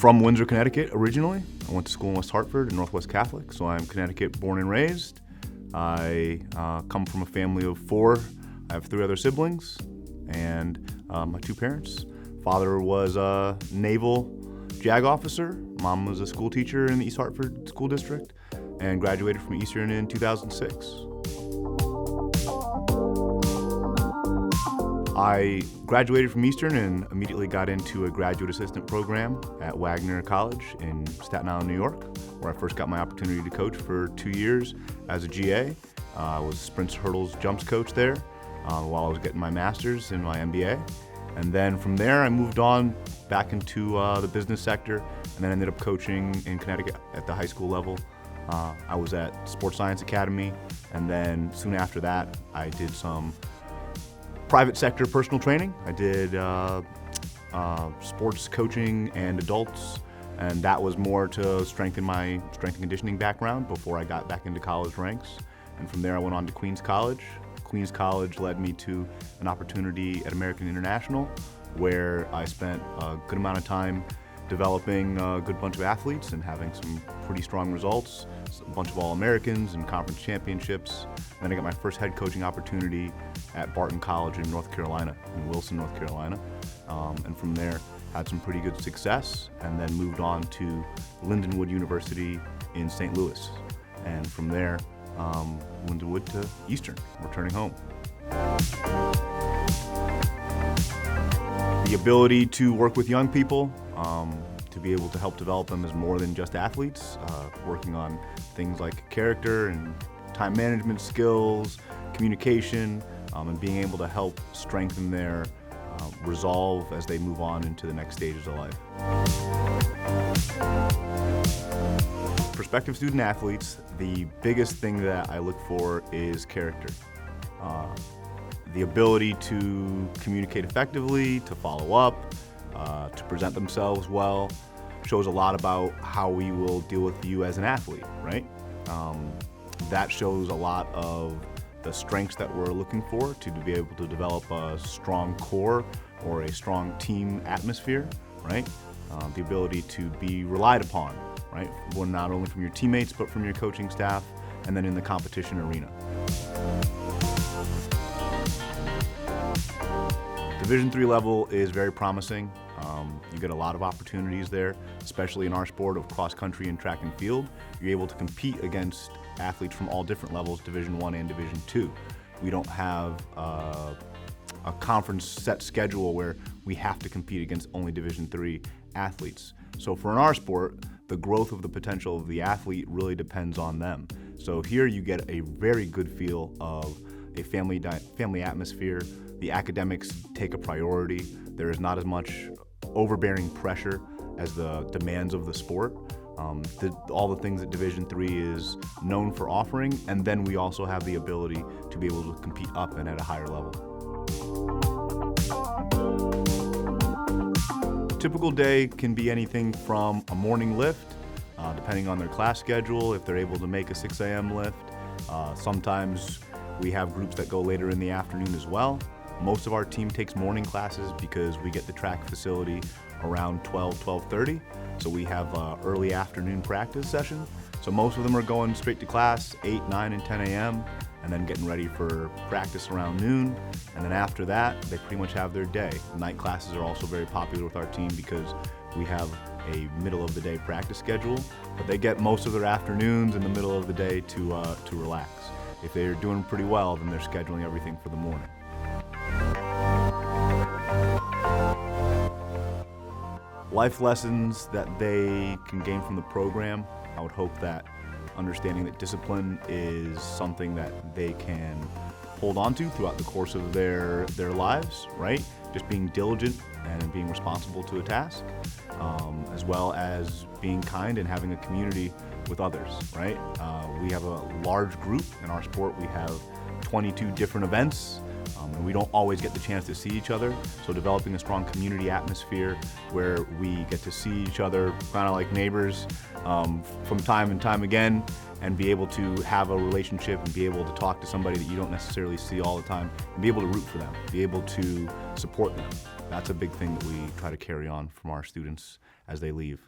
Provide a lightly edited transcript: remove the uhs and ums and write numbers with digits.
from Windsor, Connecticut originally. I went to school in West Hartford and Northwest Catholic, so I'm Connecticut born and raised. I come from a family of 4. I have 3 other siblings and my 2 parents. Father was a naval JAG officer. Mom was a school teacher in the East Hartford School District and graduated from Eastern in 2006. I graduated from Eastern and immediately got into a graduate assistant program at Wagner College in Staten Island, New York, where I first got my opportunity to coach for 2 years as a GA. I was sprints, hurdles, jumps coach there while I was getting my master's in my MBA. And then from there, I moved on back into the business sector and then ended up coaching in Connecticut at the high school level. I was at Sports Science Academy, and then soon after that, I did some private sector personal training. I did sports coaching and adults, and that was more to strengthen my strength and conditioning background before I got back into college ranks. And from there I went on to Queens College. Queens College led me to an opportunity at American International, where I spent a good amount of time developing a good bunch of athletes and having some pretty strong results, a bunch of All-Americans and conference championships. And then I got my first head coaching opportunity at Barton College in North Carolina, in Wilson, North Carolina. And from there, had some pretty good success, and then moved on to Lindenwood University in St. Louis. And from there, Lindenwood to Eastern, returning home. The ability to work with young people, to be able to help develop them as more than just athletes, working on things like character and time management skills, communication, and being able to help strengthen their resolve as they move on into the next stages of life. Prospective student athletes, the biggest thing that I look for is character. The ability to communicate effectively, to follow up, to present themselves well, shows a lot about how we will deal with you as an athlete, right? That shows a lot of the strengths that we're looking for to be able to develop a strong core or a strong team atmosphere, right? The ability to be relied upon, right? Well, not only from your teammates, but from your coaching staff, and then in the competition arena. Division III level is very promising. You get a lot of opportunities there, especially in our sport of cross country and track and field. You're able to compete against athletes from all different levels, Division I and Division II. We don't have a conference set schedule where we have to compete against only Division III athletes. So for in our sport, the growth of the potential of the athlete really depends on them. So here you get a very good feel of a family atmosphere. The academics take a priority. There is not as much overbearing pressure as the demands of the sport. All the things that Division III is known for offering, and then we also have the ability to be able to compete up and at a higher level. Typical day can be anything from a morning lift, depending on their class schedule, if they're able to make a 6 a.m. lift. Sometimes we have groups that go later in the afternoon as well. Most of our team takes morning classes because we get the track facility around 12:30. So we have early afternoon practice session. So most of them are going straight to class 8, 9, and 10 a.m. and then getting ready for practice around noon. And then after that, they pretty much have their day. Night classes are also very popular with our team because we have a middle of the day practice schedule, but they get most of their afternoons in the middle of the day to relax. If they're doing pretty well, then they're scheduling everything for the morning. Life lessons that they can gain from the program, I would hope that understanding that discipline is something that they can hold on to throughout the course of their lives, right? Just being diligent and being responsible to a task, as well as being kind and having a community with others, right? We have a large group in our sport. We have 22 different events, and we don't always get the chance to see each other. So developing a strong community atmosphere where we get to see each other kind of like neighbors from time and time again and be able to have a relationship and be able to talk to somebody that you don't necessarily see all the time, and be able to root for them, be able to support them. That's a big thing that we try to carry on from our students as they leave.